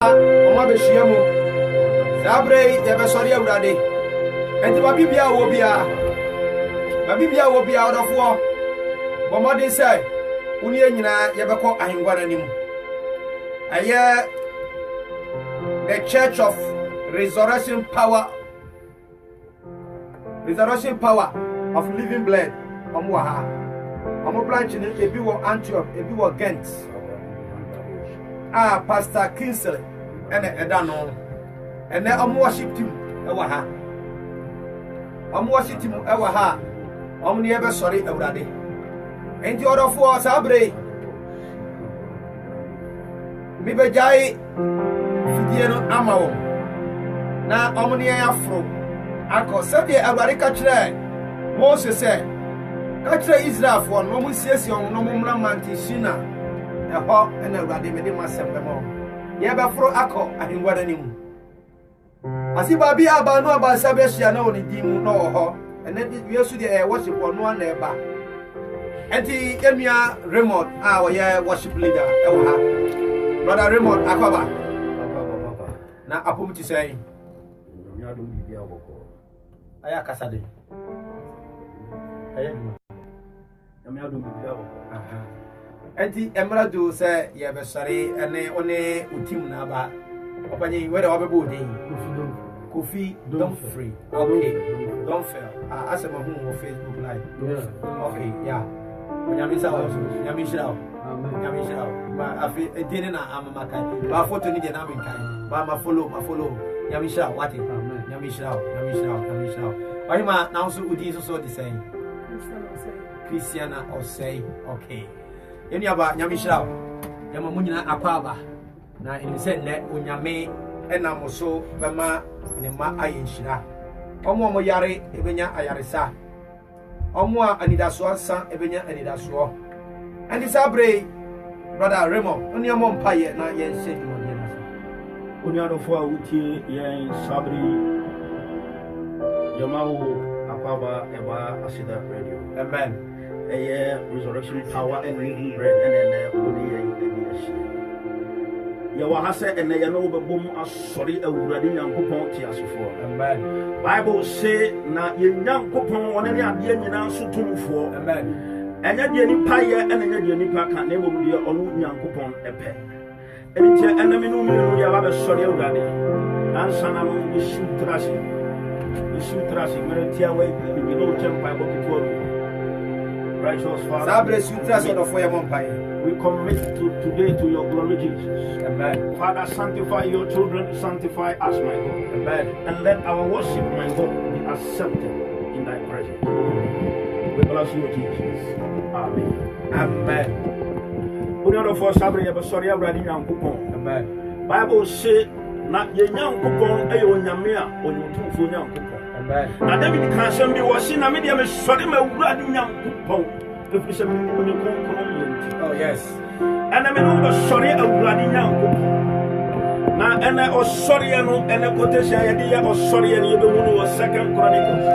Oma be shiamu sabre ye be sori awurade enti ba bibia wo bia odofo bomodi say uni enyina ye be ko ahengwara nim aye the Church of Resurrection Power of Living Blood omo ha omo branch ni ebi wo Antioch ebi wo Ghent Pastor Kingsley and Edano and then worship team ewa worship team ewa ni ebe sorry awurade enti odofo sabre mi bejai fidie no amawo na ni afro akọ sabe awurade ka kire Moses say ka kire Israel for no mu siesie on no mu mra mantishina eho ena awurade me de masem bemo ye be fro akọ ahengwara nim asiba bi aba no aba sabe hia na oni di mu no ho ene Yesu de worship no na eba enti emia Raymond we worship leader ewo ha brother Raymond akwaba na apomti say nyado bibia boko aya kasade aya nyado bibia boko enti emrado say ye be sori ene one utim na ba opanye where obebo dey Kofi don't free. Okay. Don't fail. As a man on Facebook live. Okay, yeah. Nyamisa also. Nyamisa. Ma afi edine na amamaka. Ba photo ni de na menkai. Ba ma follow. Nyamisa what? Amen. Nyamisa. Why ma now so udi so the same. Christiana or say okay. Eni aba nyamisa. Yama munyina akwaba. Na eni se ne onyame enamoso bema ne ma ayinshira omo yare ebenya ayaresa omo anidaso ansa ebenya anidaso and sabre brother Raymond oni omo mpaye na yen shedi mo yen asa oni adofo a wutie yen sabre yamawo akaba eba asida radio amen Resurrection Power and Living Bread and oni yen ya wa hase ene ya no bebom asori awurade nyankopon ti asefo amen Bible say na ye nyankopon wona ne ade nyina so tumfo amen enya de nipa ye ene nya de nipa ka na ebom de onu nyankopon epe eni tie ene me no mu ya ba be sori awurade ansana mo isu trasi mere tia we bi no tempa bo before righteous Father we commit today to your glory, Jesus. Amen. Father, sanctify your children, sanctify us, my God. Amen. And let our worship, my God, be accepted in thy presence. We bless you, Jesus. Amen. Amen. Amen. Bible says, not ye young coupon, a yamia, or you two for young coupon. Amen. Now, David can't be washing a medium, sorry, my running young coupon. If we say, oh yes. And I mean, sorry, a bloody young. Now, and I was sorry, and a quotation idea of sorry, and you don't know 2 Chronicles,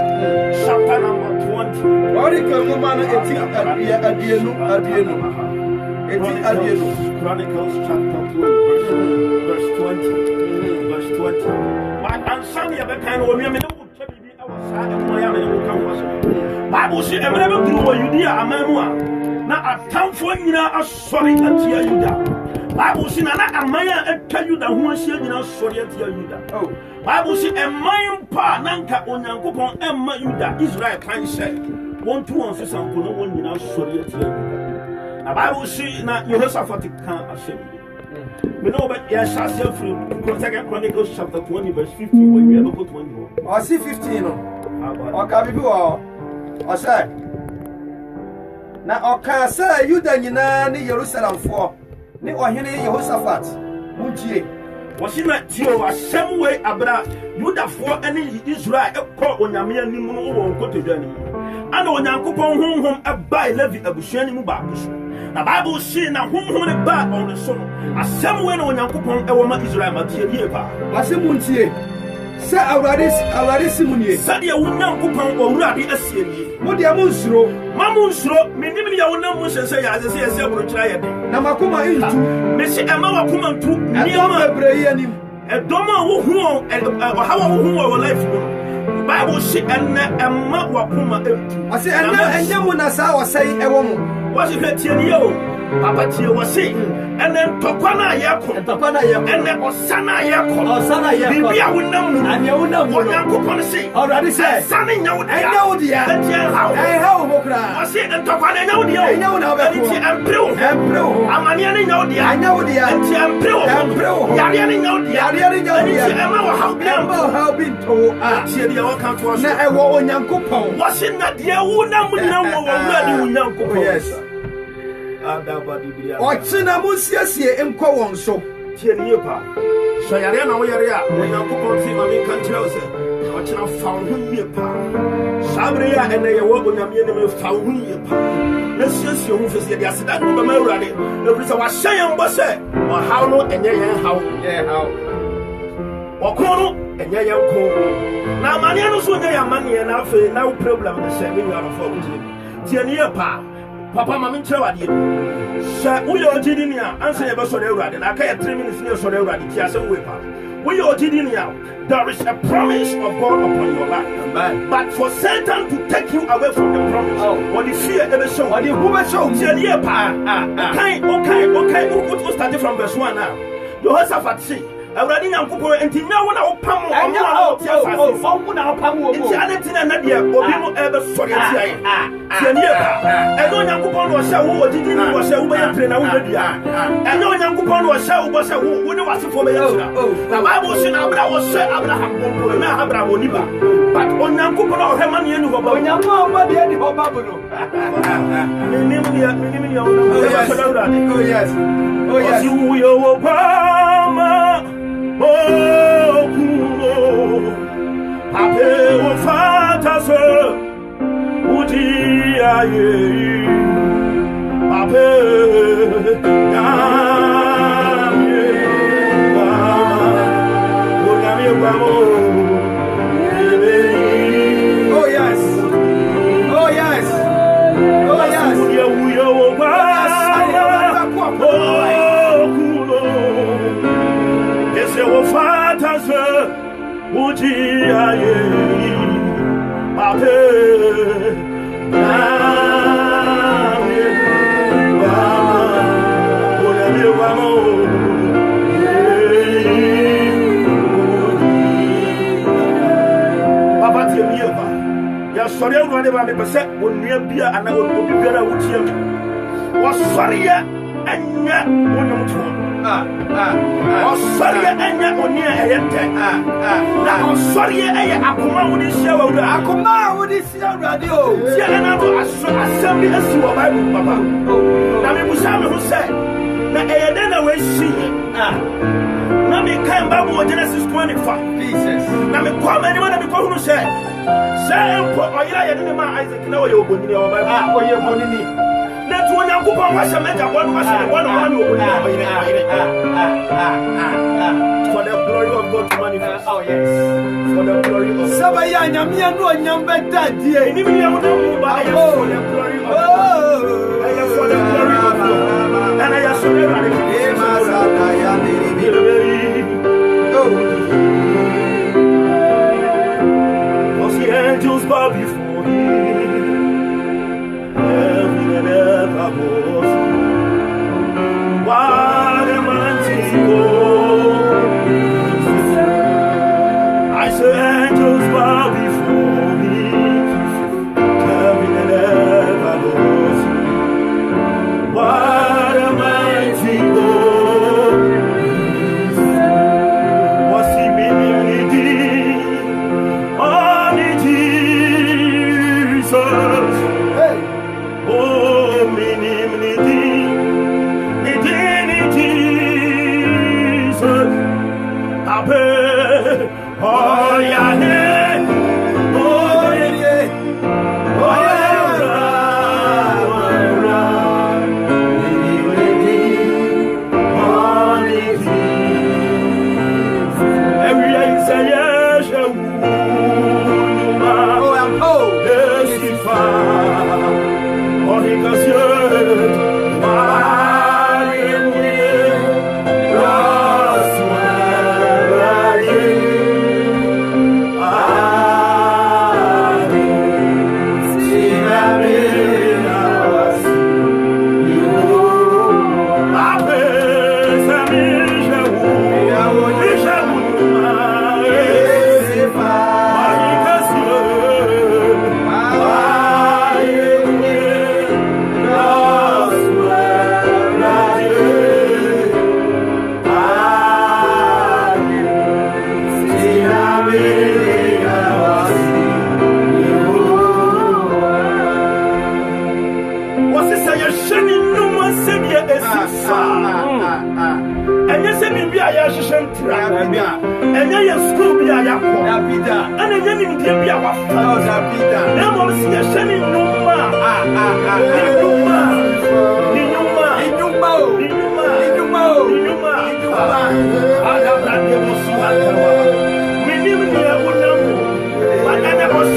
chapter number 20. Chronicles chapter 20, verse 20. But I'm sorry, I'm kind of woman. Bible says, "Every through Judea, Amanua." Na atamfo nyina asori atia Yuda. Bible say na amaya etwa Yuda ho asia nyina asori atia Yuda. Oh. Bible say eman pa nanka onyankopon emma Yuda Israel kan say won to won so sampo no won nyina asori atia Yuda. Na Bible say na Jehoshaphat kan asem. Me no be ya shase free 2 Chronicles chapter 20 verse 15 when we have go 21. I see 15 no. O ka bibi o. O say na oka sa Yuda nyina ni Jerusalem fo ni ohene Jehoshaphat muntie wosina tio asem we abra Yuda fo ani Israel ekọ onyame anim no wo nkotodwa anim ana onyankopon honhom aba Levi abusuani mu ba so na Bible say na honhom ne ba on so asem we na onyankopon ewo ma Israel ma tie die ba asem muntie Say already Simunie. Sadia Unyankupon or Radi Asiri. What the Amunsro? Mamunsro, Minimia Unamus say as I say, Namakuma into Messi Amawa Kuman to Niama Brayanim. A doma who and how who life. Bible shit and Emma Wakuma. I say, and Yamunasa was saying a woman. Was it a Tio? Papa Tio was saying, and then Topana Yako, and then Osana Yako, Bibi, I would know, and you would know what Yankupon say. Already said, Sunny, no, I know the how I say, and Topana, know the I know now, and Pro, Amaniani, know the I know the and Pro, Yariani, know the Yariani, know how been told, the account was a woman Yankupon. Was it not the Yankupon? Yes. Ochina musiasie enko won so tienie pa so yare na wo yare a Onyankopon ti ma me kan kire se ochina fa ho nie pa sabre ya ene ye wo onyame ne me fa ho nie pa na siesie ho fese de aseda no ba ma urade na bi se wa hyen mbo se o haw no enye yen haw okono enye yen ko na mane no so enye ya mane na afa na problem de se me yaro fo tienie pa Papa, Mammy, Chawadi. Sir, we are Gidinia, answer about Soraya, and I can't 3 minutes near Soraya, Tiasa Whipper. We are Gidinia. There is a promise of God upon your life. But for Satan to take you away from the promise, what the fear ever show, what the woman shows, okay, we'll start from verse 1 now. You have suffered see. Already now, and now when I'll come on, it's anything and Nadia, or people ever sorry. And no young coupon was so who didn't was a way of playing out. And no young coupon was so was a who wouldn't was for me. The Bible said Abra was said Abraham, Abraham Oniba, but on young coupon or Herman, you know about young mama, the end of Babylon. Oh, yes. Oh, yes, you Obama. Oh, Ape o fata so udi aye Ape ya Oh yes. Oh yes. Oh yes. O fata se uji aye ape Papa tie mi ba ya sori enu ade ba me pese onua bia ana obi biara wutie wo sori ya anya wonum to sorry, and yet on near a now, sorry, I come out with this show. I come out with this radio. Assembly as you are Bible, Papa. Now, it was Samuel who said, now, then I will see. Now, me came back with Genesis 25. Jesus. Now, me come anyone who said, Sam, put my eye in my eyes and know you're going to your Bible. Or you're going to that's when I'm going to make a one for the glory of God to manifest. Oh, yes. For the glory of God. Sabaya, Namia, no, Yamba, dear. And even you know, I am for the glory of God. I am for the glory of God. And I am so because the angels bow before him. What a mighty God! I say angels bow before me, heaven and ever knows. What a mighty God! What's he meaning indeed? Only Jesus. Oh, mini Jesus, Ape, oh yeah, oh yeah, oh yeah, every day say yes, And then you school be a yapida. And then you can be a wafida. Now I'm seeing a shiny numa.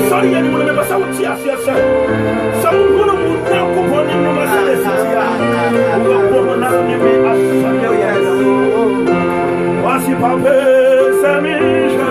Sorry, and you will never saw tears. Some woman would not go on in the Mercedes. Was he Papa Samisha?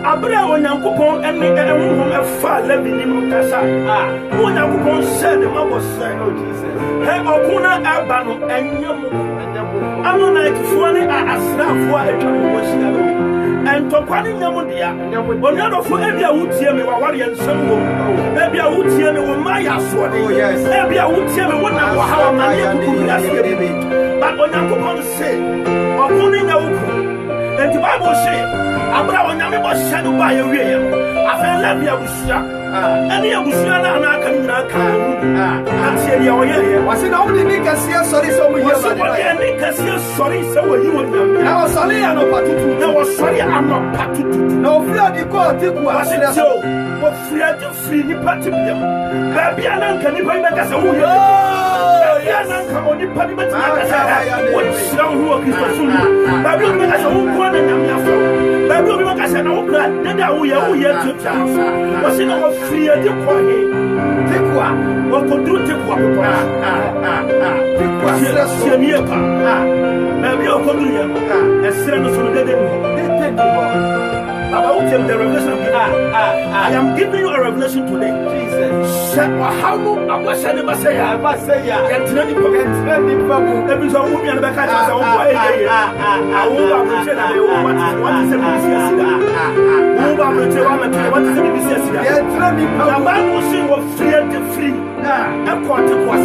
Abra Onyankopon and the far living in Kasa. Onyankopon said the mother said, oh Jesus. Hey, Okuna Abano and Yamu. I'm not like Fuani Asra for a and Topani Yamudia. But not for every Utiami or Warian Samu. Maybe I would hear me with my sword. Maybe I would hear me one hour how many but Onyankopon said, Okuni Yauku. And the Bible says, Abraham was shadow by a real. I fell love Yabusia. And Yabusiana and I can say, was it only Nicasia? Sorry, so we were Nicasia. Sorry, so you would know. I was sorry, I'm not Patu. No, sorry, I'm not Patu. No, fear the court. Was it so? What fear to free the Patu? Baby, I can you bring back as a woman? Come on, the Parliament. What's wrong with you? Baby, as a woman, and I'm your friend. Baby, as an old man, then I will hear to chance. Was it not free at the point? Take what? What could do? Take what? Take what? Maybe you'll come to him and send us on the dead. About him, the revelation. I am giving you a revelation today. Jesus. How much I was saying, I must say, and training for every song will be on the back of our way. I will appreciate what is the business. Move on to what is the business. The Bible says, was free and free. And quantum was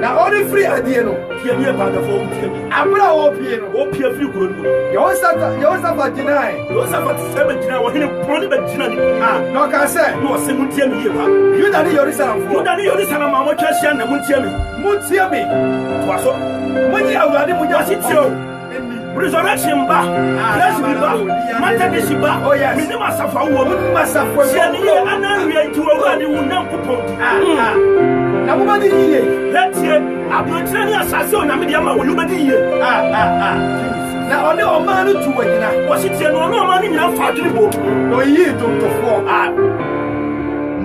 now, only free idea. Here, about the phone. I'm not free. You also have a deny. You also have a 7 or in a problem. No, can say, no, single team here. You don't need your son. You don't need your son. Mamma Cashan and Mutiami. When you are ready with your situation. Resurrection back, let's be back. Matadisha, oh yes, minimum suffer, woman must suffer. And I react to a body who now put. Nobody here. Let's hear. I'm not telling you, Assassin, I'm the Yama, will be here. Now, only a man to wait. Was it no money in our family book? No, ye don't perform.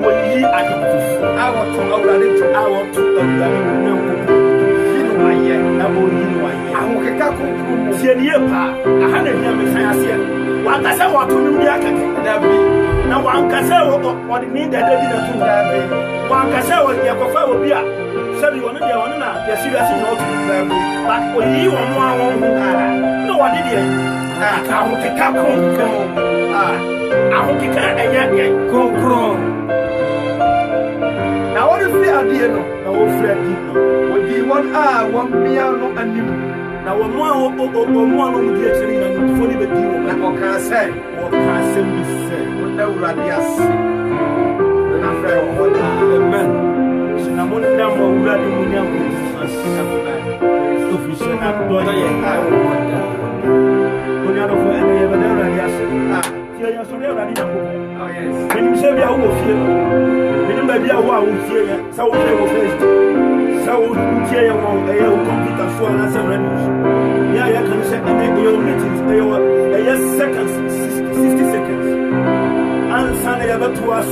When ye are to I want to now one can say what it means that they didn't do. One can say what your coffee will be. So you want to be on now, you're seriously not. But when you are one, no one did it. I won't get now, what if they are dear? No, Fred, what do you want? 1 piano and you. Now, one of the actually, and fully the deal. What can I say? What can I simply say? Whatever I guess. Amen. I'm only down for ready when you're going maybe I will fear you. So we will face. So we fear you. Computer for us and yeah, you can check and your meetings. They were seconds, 60 seconds. And Sunday about 2 hours.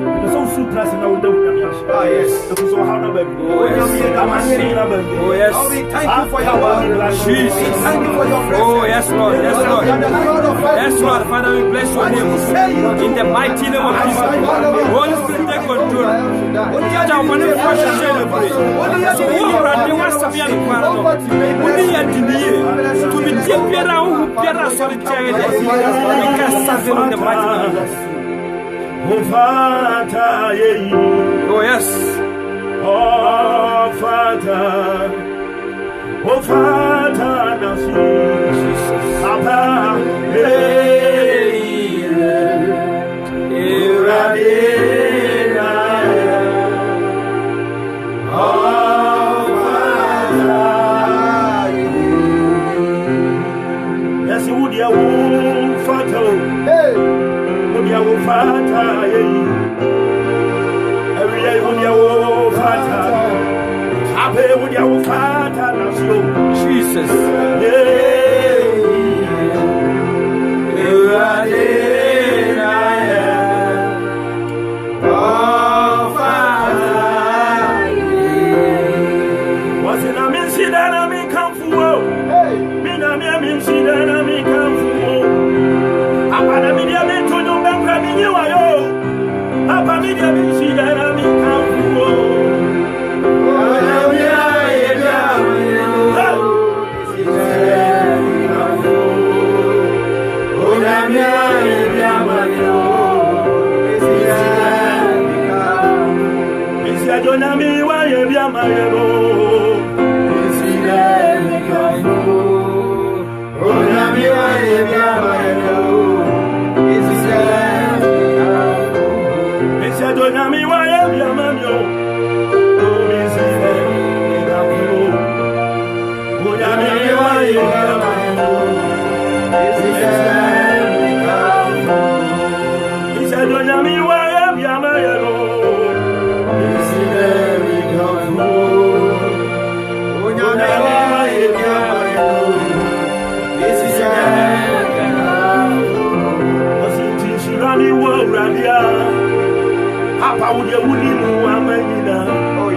There's also plus in our dog. Ah, yes. So how no baby. Oh, yes. Oh, yes. Thank you for your word. Jesus. Thank you for your presence. Oh, yes, Lord. Yes, Lord. Yes, Lord. Father, we bless your name. In the mighty name of Jesus. Holy Spirit, take control. Judge our money for the celebrate. So we are the ones to be on the ground. We need to be deep around solitary. We can serve in the mighty name of Jesus. Oh, Father, oh, yes. Oh, Father. Oh, Father, Papa, yes, you would your Father. Every day when your Father, happy with your Father, Jesus. Oh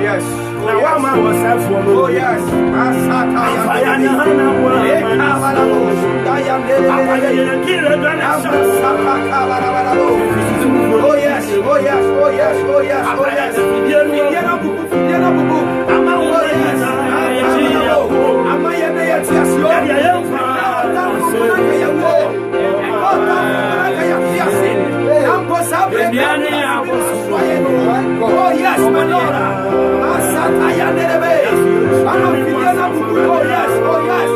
yes. Oh yes. Oh yes. Oh yes. Oh yes. Oh yes. Oh yes. Oh yes, my Lord. Oh yes, oh yes.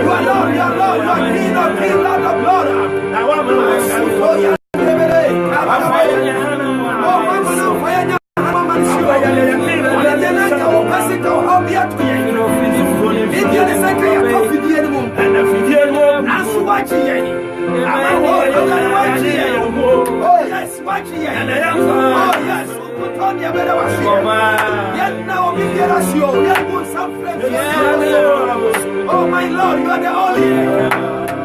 You are Lord, you are Lord, you are King of Kings, Lord of Lords. Oh yes. Oh my Lord, you are the only.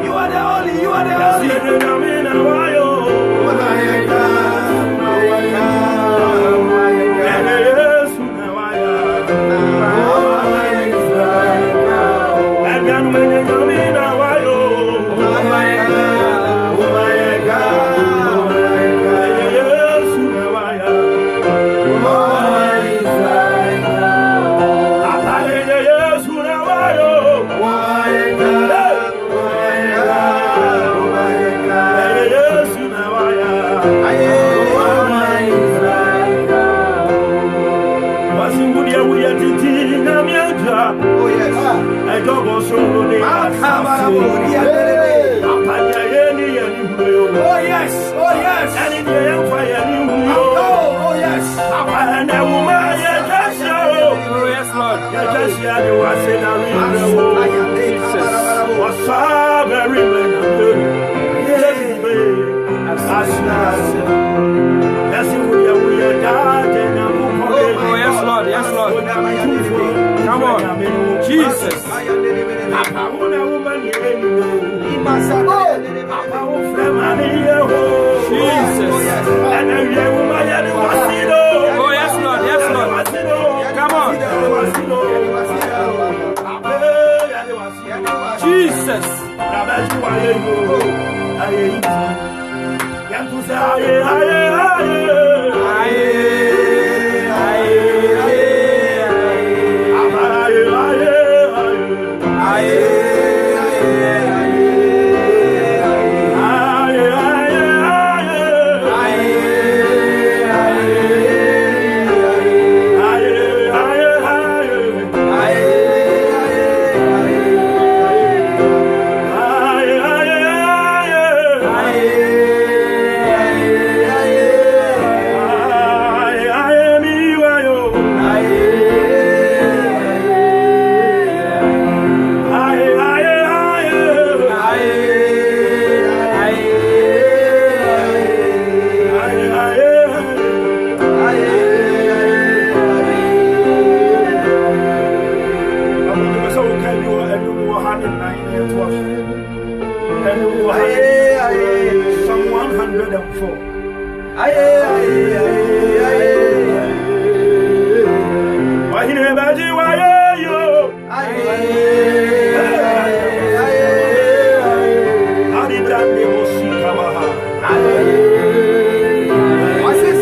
You are the only. You are the only.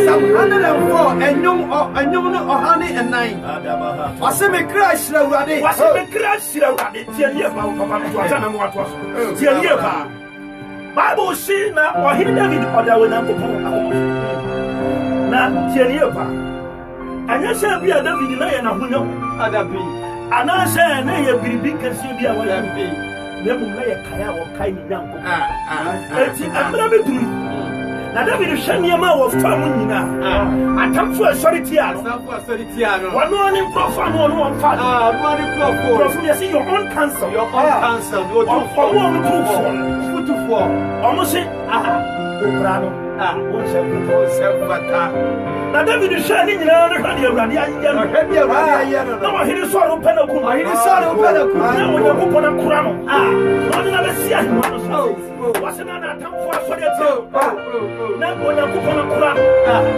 Psalm 104. enyom no ohane enai. Wase me crash la urade. Wase me crash la urade. Tiye ba papa me to na mo ato so. Tiye ba. Bible say na ohine David oda we na nkopon akomo. Na tiye ba. Anya sha bia David na ye na hunyo Adabi. Ana sha na ye biribi kase bia wa ya bi. Nebu na ye kaya wo kai ni nyanko. Eti amra be duru. Na David hwanye ma wo fa mu nyina. Atamfo authority ano. Wano ni profan wano on fa. Money profan. Profan you see your own counsel. Your own counsel. You do for. Almost say Obrano. Na David shani nyina no hwade awurade ayya no. Hwade awurade ayya no. Na wahiri so aro pena ku. Wahiri so aro pena ku. Na wo yakopɔ na kura no. No na be sia hima no so. Wasena na atamfo asɔre ati. Na wo yakopɔ na kura no.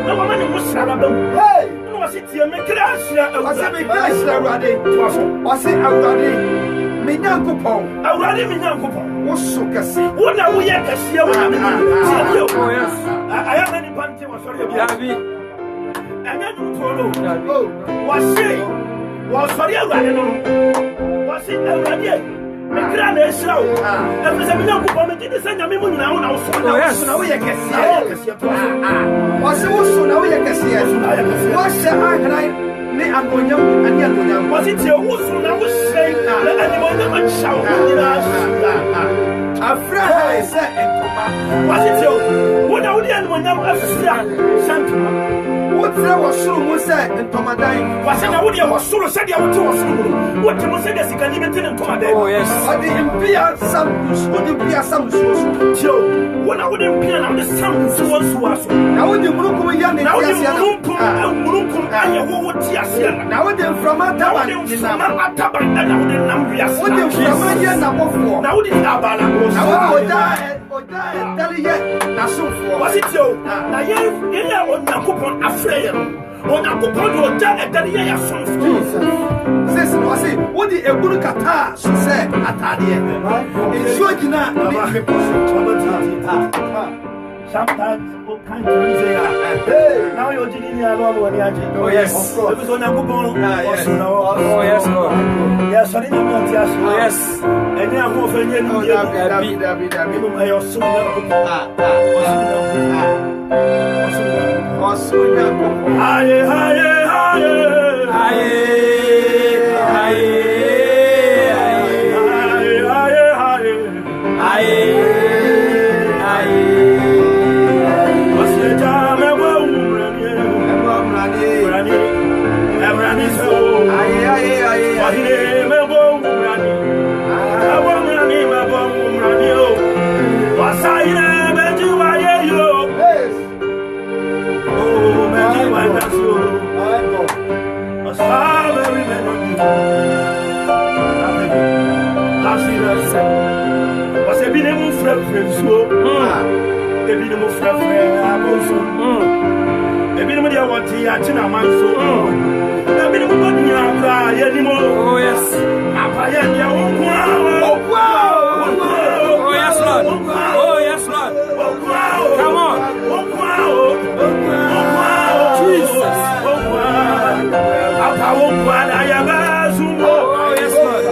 Na wo ma ne musra na ba. Hey! Na wasi tie me kra asira awurade. Wasi me kra asira awurade. Tuaso. Wasi awurade. Me nyankopɔn. Awurade me nyankopɔn. Wo so kase. Wo na wo yɛ kase wo na me. Oh yes. Aya na ni pante wasɔre bi. Dabi. Anya ntolo. Wasi. Wasɔre awurade no. Wasi awurade. Me kra na esira wo. Efese me nyankopɔn me gidi sɛ nyame mu nyina wo na wo so. Oh yes. Na wo yɛ kase. Wasi wo so na wo yɛ kase. Wo hyɛ ahran. Ne anonyam ani anonyam wasi tie wusu na wushei na anonyam achawo nyina afra ha ise entoma wasi tie wo na wodi anonyam afra santoma wo tre wo suru mu se entoma dan wasi na wodi wo suru se dia wo te wo suru wo te mo se dia sikani be te entoma dan oh yes odi impia samus odi impia samus tio wo na wodi impia na wodi samus wo so aso na wodi murukum ya ne na wodi murukum aye wo ti na wo dem from ataba na wo dem nam wiase wo dem from ye na bofo na wo dem abala na wo oda taliye na sofo wasitio na ye onyankopon afreye onyankopon do oda taliye ya sofo sese no say wo di eguru kata so se atade ensuo gina me sometimes what kind of say hey now you're doing your lord when you oh yes because on akubon oh yes yes sorry no not yes oh yes and you have for you no dabi no ayo so aye aye oh yes oh yes Lord come on Jesus oh yes Lord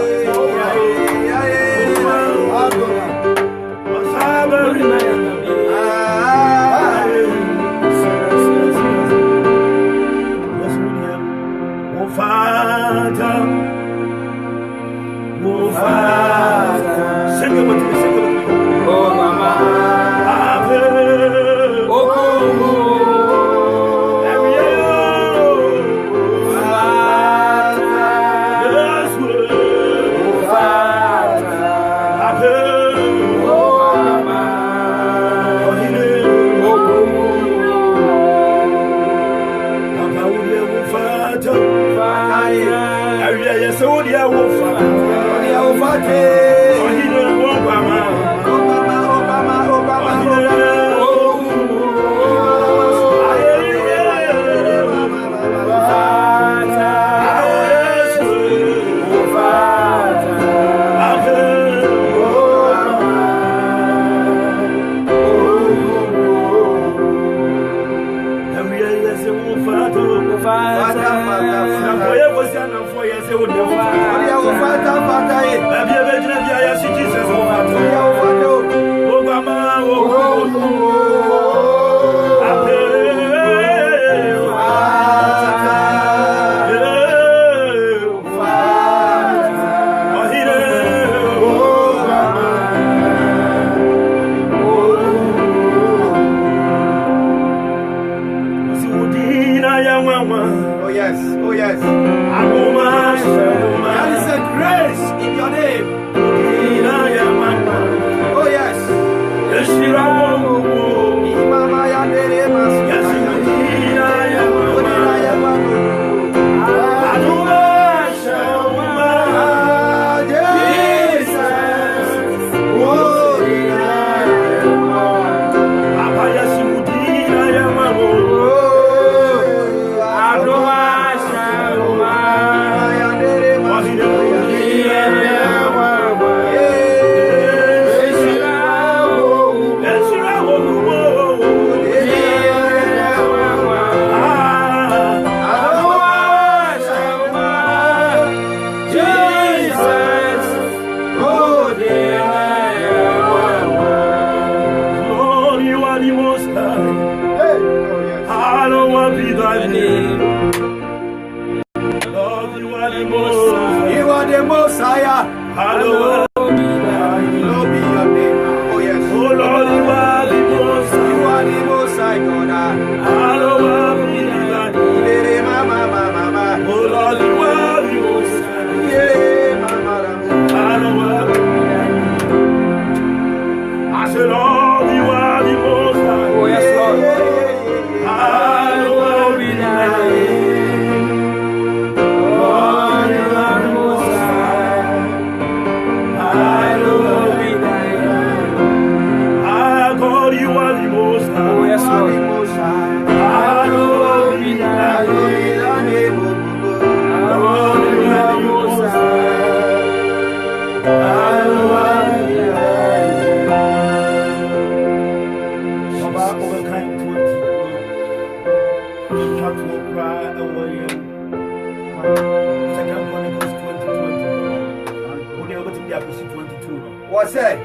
What say?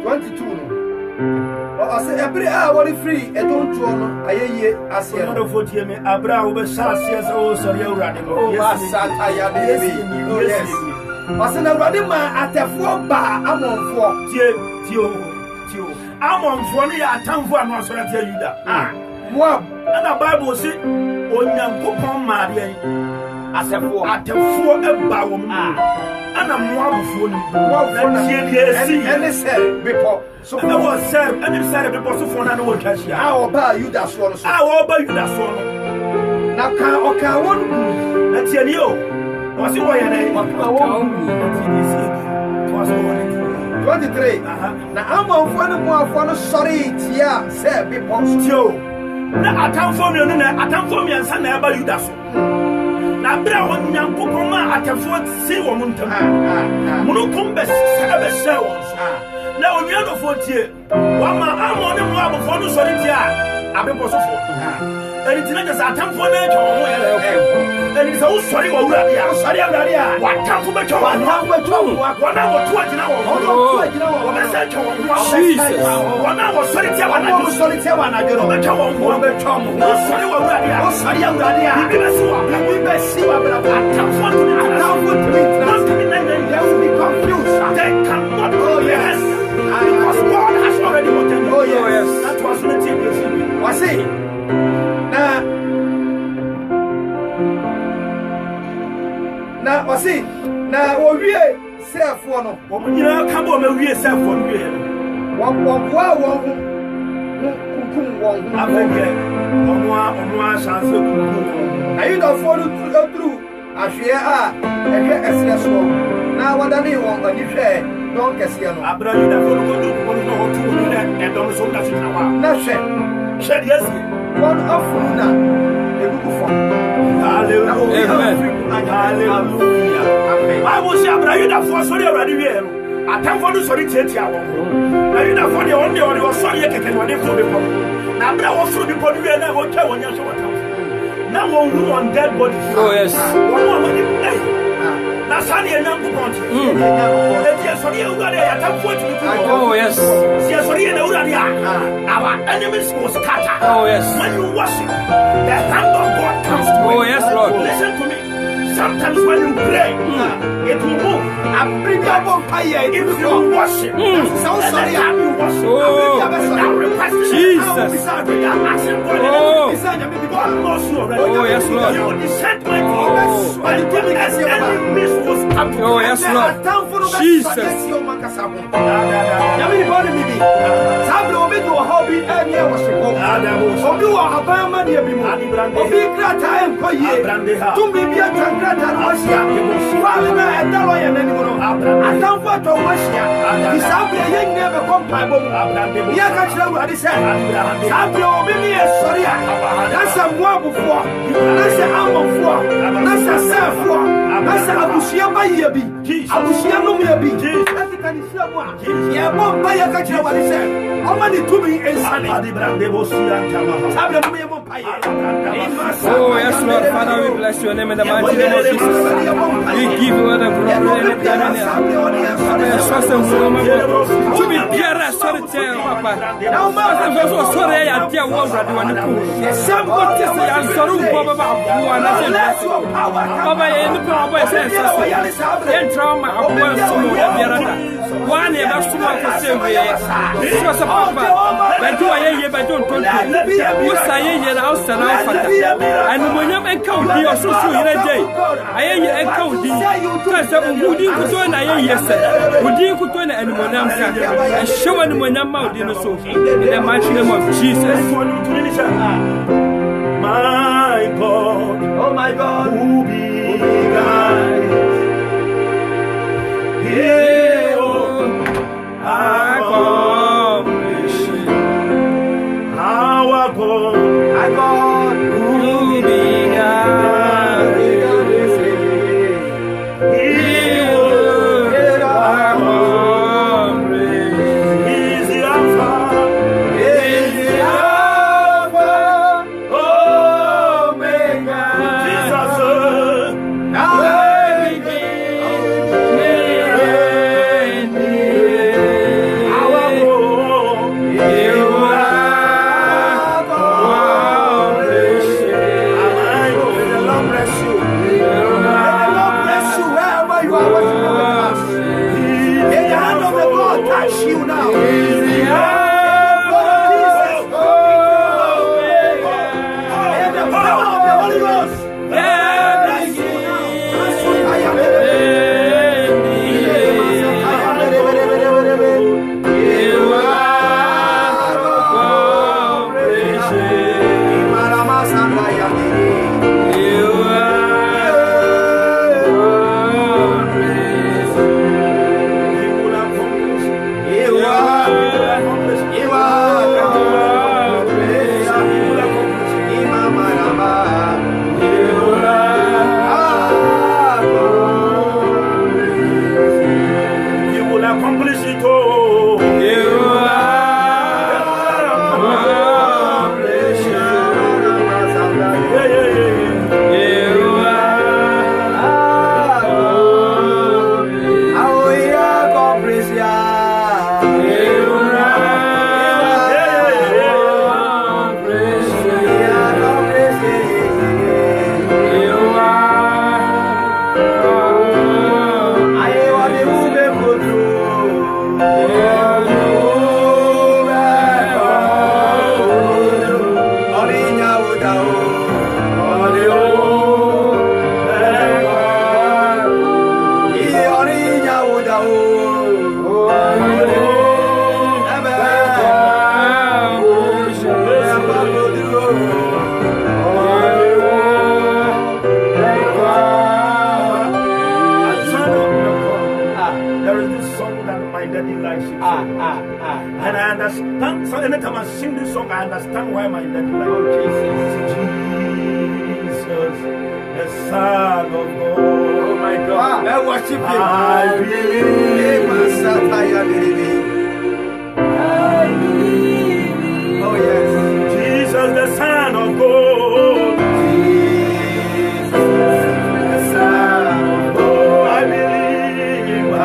22 no. I say every hour free. I don't know. I hear as you know for me. Abra over Sassias. Oh, sorry, you're running. Oh, yes. I said, I'm running at a 4 bar. I'm on 4. Tio. I'm on 40 at time for I'm sorry to tell you that. What? And the Bible said, on young Pupon Maria. As a 4 at a 4 about and I'm one for and said before. So I was said, and you said before so for another cash. I'll buy you that one. I'll buy you that one. Now, can one that's you. Was it why I won't 23. Now I'm on one more for sorry, yeah, said before so. Now I come for me and son about you that one. Na bra won nyankopon ma atafo si wo muntam muno kombe sabe sewo na onua no fo tie wa ma amone mo abofo no sori tie a abebo sofo eni tina je atamfo na ejo wo ele eni se wo sori wo wura dia sori awura dia wa tamfo be jo wa na wo to agina wo be se jo wo na wo sori tie wa na jo be jo wo be jo wo sori wo wura dia wo sori awura dia bi be so bi be si wa bra atamfo to they will be confused. They cannot go yes. Because God has already ordained. Oh yes. That was the thing. Was it? Now was it? Now we self one. We come on we self one we. Now you don't follow through. I share now what I want when you share, don't get here. I brought you that for the and don't so that you know. Now share yes, one of Funa, a good form. Hallelujah. I was here, that for sorry already. I come for the sorry. I did not for the only or sorry, I can want it for the Now, I was through the body and I will tell when you're so. Now, one dead body. Oh, yes. One more when you play. Now, Sunday and Uncle Monty. Oh, yes. Our enemies will scatter. Oh, yes. When you worship, the hand of God comes to you. Oh, yes, Lord. Listen to me. Sometimes when you pray, it will move. If you worship, every time you worship, without requesting, Jesus. without asking God, God knows you already. Oh, yes, Lord. You will descend my tears. But the enemies will come to you. Oh, yes, Lord. Jesus. Oh, yes, Lord. Father, we bless your name in the mighty name of Jesus. We give you all the glory and the honor. To be pure, sorry, Papa. I'm so sorry, I dear one brother. Somebody says, I'm sorry, Papa. Papa, in the power says, then trauma of one soul. One ever small for sale. This was a papa. But do I hear by don't talk to you? Who say in your house and I and when you encounter the social in a day, I encounter the would you could join I yesterday? Would you could join anyone else and show anyone out in the social in the mighty name of Jesus? My God, oh my God, who be guide? I our God, who be God, is the Alpha, Omega, Jesus, And I understand. So anytime I sing this song, I understand why my daddy like Jesus, the Son of God. Oh my God. I worship Him. I believe. Oh yes. Jesus, the Son of God. Jesus, the Son of God. I believe. I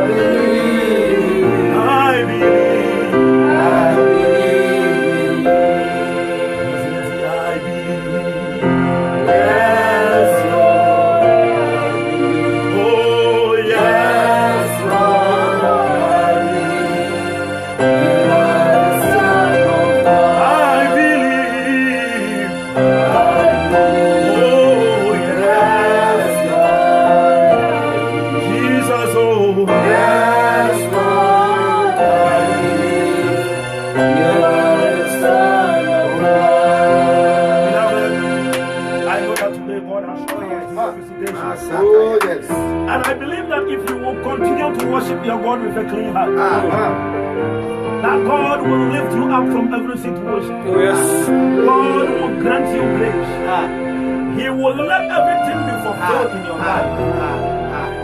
believe. I believe. I believe. I believe. Yes, Lord. Oh, yes. Yes, Lord. I believe. You are the Son of God. I believe. I believe. Oh, Yes, Lord. Jesus, oh. Yes, Lord. I believe. You are the Son of God. Beloved, I know that today God has shown us His visitation. Oh, yes. And I believe that if you will continue to worship your God with a clean heart, that God will lift you up from every situation. Oh, yes. God will grant you grace. He will let everything be fulfilled in your life.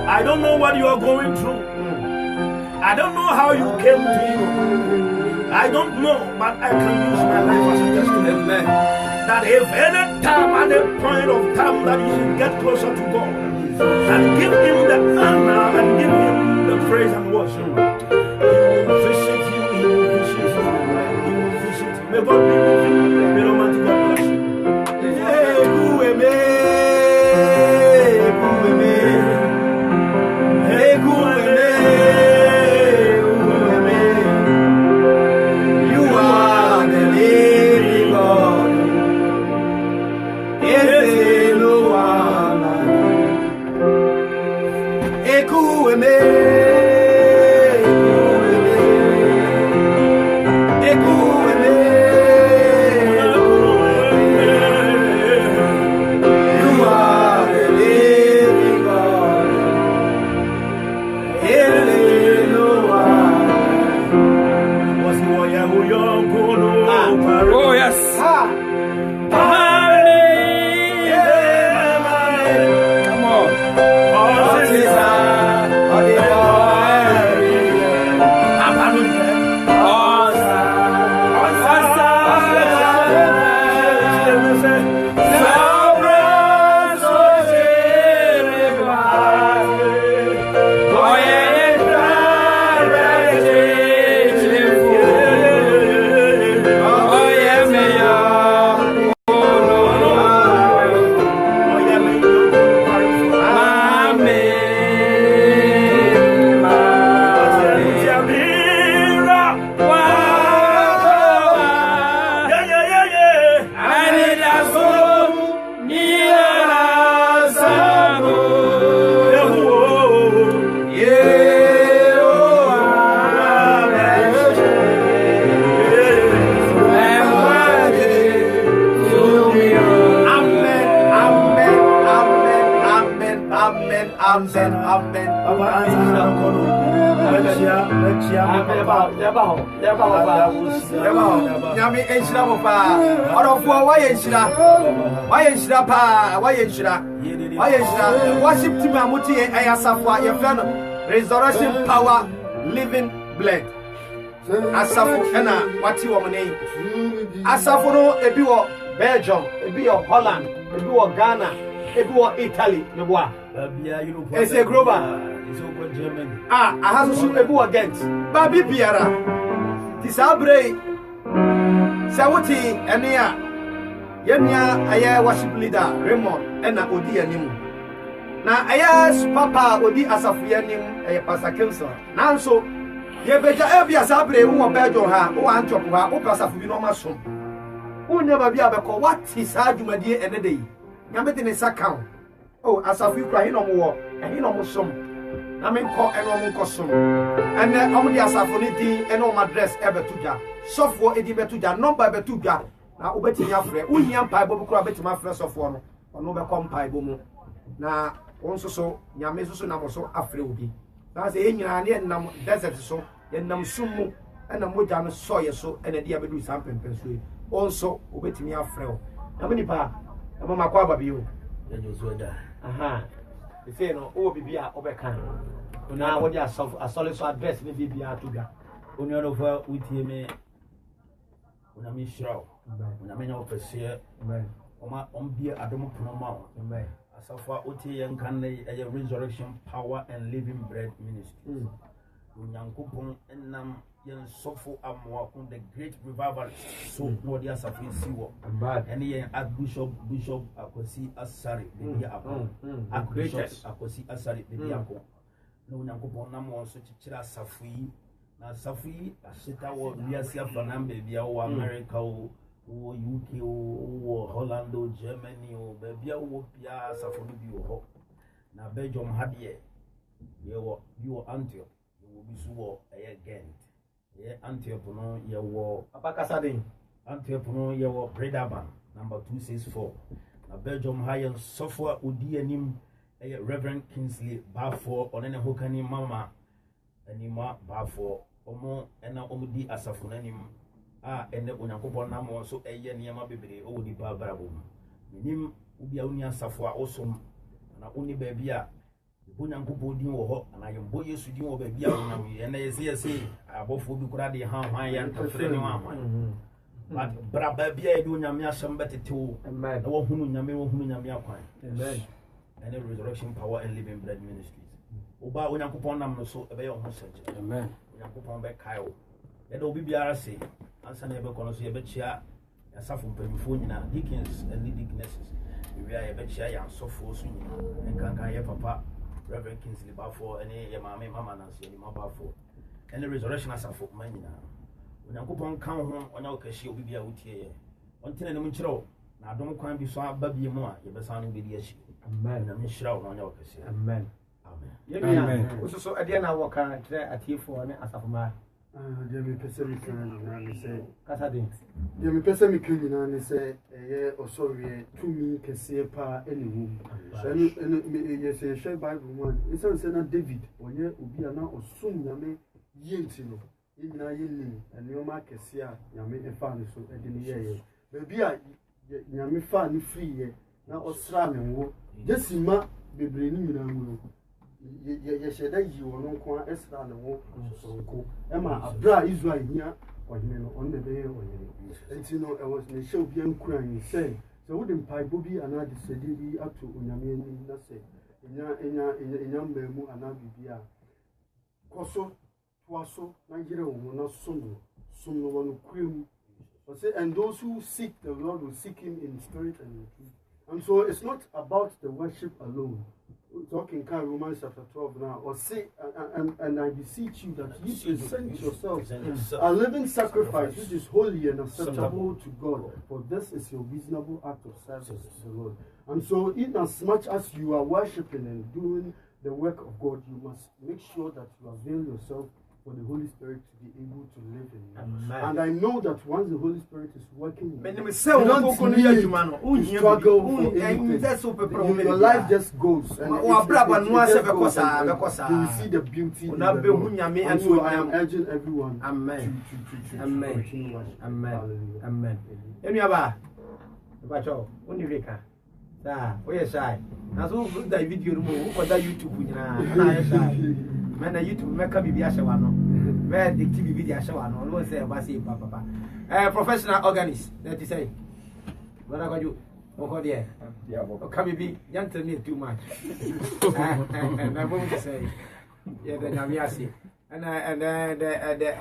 I don't know what you are going through. I don't know how you came to you. I don't know, but I can use my life as a testimony. That if any time, at a point of time that you should get closer to God and give Him the honor and give Him the praise and worship, He will visit you, He will visit you, He will visit you. May God be with you. May Almighty God bless you. You are the living God. Oh, yes. Come on. Nyame enhyira mo pa orofo wayenhyira pa worship team amuti ayasafo ayefra no Resurrection Power Living Blend asafo ena wati wo mne asafo no ebi wo Belgium ebi wo Holland ebi wo Ghana ebi wo Italy ne boa it's a global ahasu ebi wo Ghent ba bibiara tisabre sawoti ene a yemia aye worship leader Raymond ena odi anim na aye papa odi asafu yanim aye Pastor Kimson nanso ye beja ebi asabre wo bejo ha wo antop ha wo asafu bi no maso unya ba bia beko wati sa adwumadie ene dey nyame de ne saka o asafu kura hi no mo wo hi no mo som na me nko eno mo nko som ene omo di asafu ni din ene o address ebetuja sofo edi betuja number ebetuja na obetimi afre uhia mpai bo kura betimi afre sofo no ono be kompai bo mu na wonsoso nyame soso na moso afre obi na se enyina ne nam desert so yenam sumu ena moja no soye so ena dia bedu sampempen so onso obetimi afre o na mani pa ama makwa babio Joshua da. aha say no o bibia obeka na wo dia asole so address ni bibia to bia Onye no fa utie me una mi shraw onyame nya ofese ombie adom ponoma asafa otie yenkan na resurrection power and living bread ministry onyankopon enam yen sofo amwa kun the great revival so no dia asafa siwo and yen bishop akosi asare be akon akosi asare be akon no onyankopon nam won so chichira asafa yi na asafa yi aseta wo wiase afanam be bia wo America wo UK wo Holland wo Germany wo be bia wo bia asafa no bi wo na Belgium ha de ye wo Antioch wo bi so wo Ghent ye Antioch no ye wo apakasa den Antioch no ye wo Bredaban number 264 na Belgium ha ye sofo odi anim Reverend Kingsley Bafo onene hokani mama anima Bafo omo ena omudi asafo nanim ene onyankopon namo so eye niam bebre o di babrabo nim obi a oni asafo a osom na oni ba bia onyankopon din wo ho na yembo Yesu din wo ba bia onam ene yesi abofo bi kura de han ya ntafre ni wa but braba bia e do nyame asem betetewo e wo hunu nyame akwan amen and the resurrection power and living bread ministries oba onyankopon nam no so ebe ye ho seje amen onyankopon be kaio e do bibiara se ansa na ebe kono so ye be chia ya safo mpemfo nyina deacons and deaconesses we are ye be chia ya sofo so nyina enkankan ye papa Reverend Kingsley Bafo ene ye mama nanso ye ma Bafo and the resurrection asafo man nyina onyankopon kan ho onya okashi obibia wotie ye ontene ne mchiro na adom kwan bi so aba bi mu a ye be san no be di achi amen na mishrawo na onya okashi amen amen so ade na woka kire atiefo ne asafoma je me pese mi kan na se kasa den je me pese mi kan na se ye osowie tumi kese pa eniwu ye se share Bible one isan se na David onye obi ana osum nyame yenti no nyina yini enioma kese a nyame efa ne so ede ne ye bebi a nyame fa ne free ye na osra ne wo desima bebre ni nyina mu no ye sheda yi wono kwa esra ne wo sonko ema abra Israel hia ohine no on ne be ohine enti no e was ne show bi ankuran say so wo dem pai bobi ana de sedi bi ato onyame ni na say enya mbemu ana bibia koso twaso Nigeria wo na som no wono kwem o say and those who seek the Lord will seek him in spirit and in truth. And so it's not about the worship alone. We're talking Romans chapter 12 now. Or say, and I beseech you that you present yourselves a living sacrifice which is holy and acceptable to God. For this is your reasonable act of service to the Lord. And so, in as much as you are worshiping and doing the work of God, you must make sure that you avail yourself for the Holy Spirit to be able to live in you. And I know that once the Holy Spirit is working in you, you don't need to struggle for anything. Your life just goes. And you will see the beauty in the Lord. And so I am urging everyone to continue worship. Amen. Eniaba, bacho, univeka. Oye shy. Nazo da video rumo, ko da YouTube nyina, na ya shy. Mena YouTube meka bibi ahyewa no. Where the TV video ahyewa no. No say ba say papa. Professional organist, that is say. What about you? Oko there. Yeah, okay bibi, don't tell me too much. And I want to say, yeah, the Nyamiasi. And the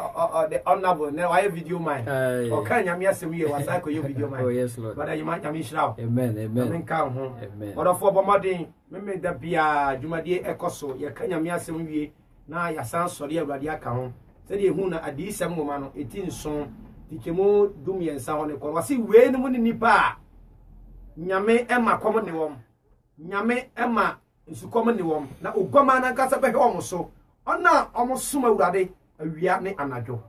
honorable now I video mine. Okay, Nyamiasi we was I you video mine. Oh yes, Lord. But you might Nyamishrao. Amen, amen. Amen. But of Bomadi, me da bia Jumadi Ekoso, ya Nyamiasi we na ya san sori awurade aka ho se de hu na adisem ngoma no 18 son dikemo dum yensa ho ne ko wase we ne mu ni nipa nyame ema kom ne wom nyame ema nsukom ne wom na ogoma na nkasa be he omoso ona omosom awurade awia ne anadwo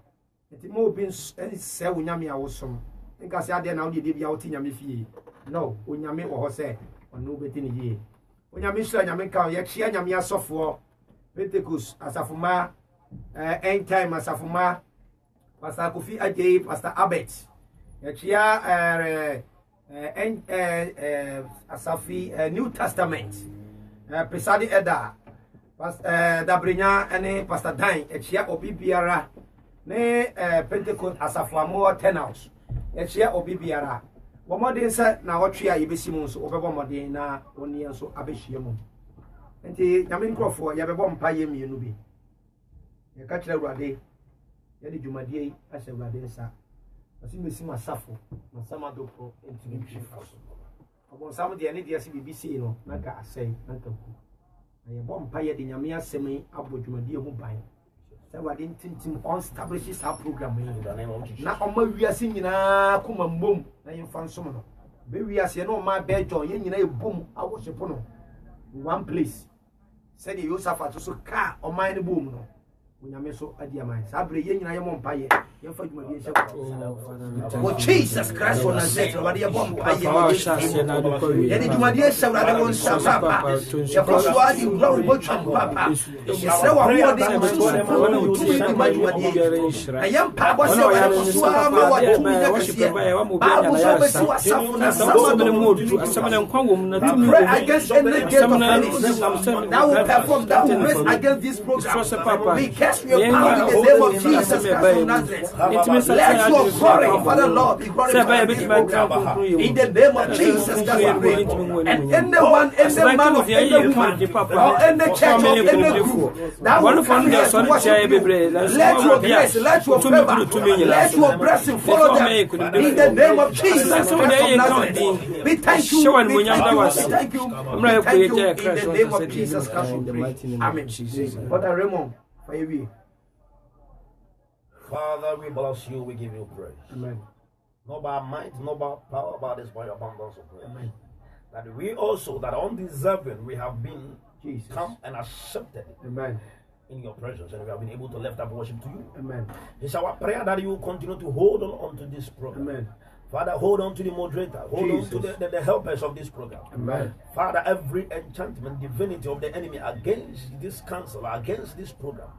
enti mo obi se wo nyame a wosom nkase ade na wo de bia wo ti nyame fie no onyame wo ho se ono beti ne yie onyame sura nyame ka ye chia nyame asofo Pentecost asafuma end time asafuma Pastor Kofi Ajay Pastor Abet yachia asafi New Testament Pesadi Eda Pastor Dabrinya ene Pastor Dain yachia obi biara ne Pentecost asafamo 10 house yɛhyia obi biara wɔmɔden sɛ na wɔtwe a yɛbɛsi mu nso wɔbɛbɔ mmɔden na wɔne yɛn nso abɛhyia mu nti nyame nkurɔfoɔ yɛbɛbɔ mpa yɛ mmienu bi yɛka kyerɛ awurade yɛde dwumadie yi ahyɛ awurade nsa ɔsi mesi mu asafo na nsɛm adɔfoɔ ntumi ntwi fa so ɔbɔnsam deɛ ne deɛ sɛ biribi sei no na nka asɛe na nka ku na yɛbɔ mpa yɛde nyame asɛm yi abɔ dwumadie ho ban sɛ awurade ntintim ɔnstablish saa program yi na ɔma wiase nyinaa koma mbom na yɛmfa nsom no bɛwiase na ɔma bɛɛdwɔn yɛn nyinaa yɛbom awɔhyepo no one place sɛdeɛ Yosafat so ka ɔman no bom no onyame so adi aman saa bere yɛn nyinaa yɛmɔ mpa yɛ yɛmfa dwumadie nhyɛ wɔ Jesus Christ for Nazareth awurade yɛbɔ mpa yɛ yɛde dwumadie hyɛ awurade wɔ nsa papa yɛkɔ so ade glory bɔtwa papa yɛsrɛ wɔ ahoɔden mususufo na wotumi de ma dwumadie na yɛmpa bɔ sɛ awurade kɔ so a ma watumi na kɛseɛ baabu so bɛsi wasafo na sama pray against any gate of hell that will perform that will raise against this program we cast your power in the name of Jesus Christ of Nazareth. Let your glory, Father Lord, be glorified in the name of Jesus Christ of Nazareth. And anyone, any man of any woman, or any church or any group that will come here to worship you, let your grace, let your favor, let your blessing follow them in the name of Jesus Christ of Nazareth. We thank you, we thank you, we thank you in the name of Jesus Christ of Nazareth. Amen. Brother Raymond, Father, we bless you, we give you praise. Amen. Not by might, not by power, but this by abundance of praise. Amen. That we also, that undeserving, we have been Jesus. come and accepted Amen. in your presence, and we have been able to lift up worship to you. Amen. It's our prayer that you will continue to hold on to this program. Amen. Father, hold on to the moderator, hold on to the helpers of this program. Amen. Father, every enchantment, divinity of the enemy against this council, against this program,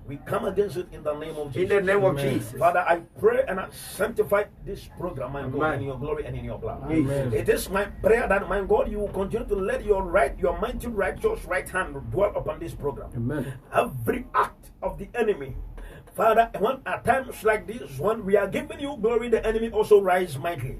we come against it in the name of Jesus. In the name of Jesus. Father, I pray and I sanctify this program, my God, in your glory and in your blood. Amen. It is my prayer that, my God, you will continue to let your mighty, righteous right hand dwell upon this program. Amen. Every act of the enemy, Father, when at times like this, when we are giving you glory, the enemy also rise mightily.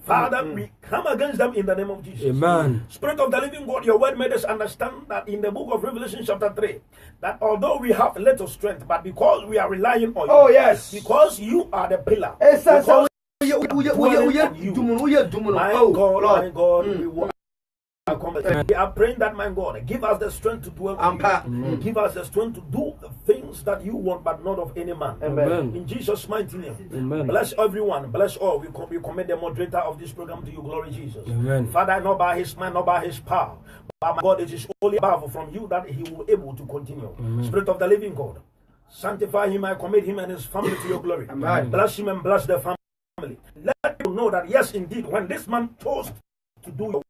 Father, we come against them in the name of Jesus. Amen. Spirit of the living God, your word made us understand that in the book of Revelation chapter 3, that although we have little strength, but because we are relying on you, oh yes, because you are the pillar, my God, we want. We are praying that, my God, give us the strength to dwell with you. Give us the strength to do the things that you want, but not of any man. Amen. In Jesus' mighty name. Amen. Bless everyone. Bless all. We commit the moderator of this program to you, glory Jesus. Amen. Father, not by his mind, not by his power, but my God, it is only powerful from you that he will be able to continue. Amen. Spirit of the living God, sanctify him. I commit him and his family to your glory. Amen. Bless him and bless the family. Let people know that, yes, indeed, when this man chose to do your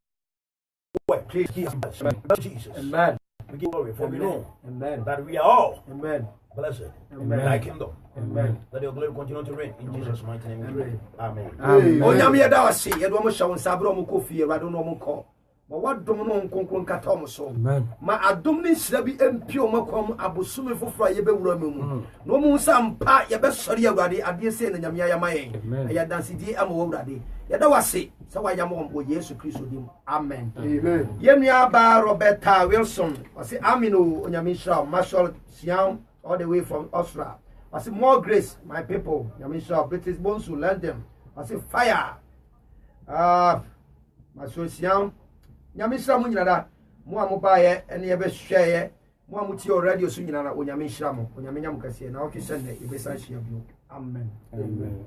work, he has blessed. Jesus. Amen. We give glory, for we know Amen. that we are all Amen. blessed in Amen. thy kingdom. Amen. Let your glory continue to reign in Jesus' mighty name. We pray. Amen. Amen. Onyame yɛda wase yɛde ɔmo hyɛ wo nsa abere ɔmo kɔ fie awurade no ɔmo kɔ ma wadom no nkonkron nkata ɔmo so ma adom ne nhyira bi empie ɔmo kɔm abosome foforɔ a yɛbɛwura mu na ɔmo nsa mpa yɛbɛsɔre awurade adeɛ sɛ na nyame ayama yɛn ɛyɛ dansedie ama wɔ awurade yɛda wase sɛ wayama wɔn wɔ Yesu Kristo dim. Amen. Amen. Yɛnua ba Roberta Wilson ɔse amen o onyame nhyira wo Marshall Siam all the way from Austria. I say more grace, my people. Yamisha, British Bonsu, lend them. I say fire. My social Yamisha Munada, Muamubaye, and the best share. Muamutio radio Sunana, Unyamishramo, Unyamiam Cassia, now he send it, if it's a you. Amen. Amen.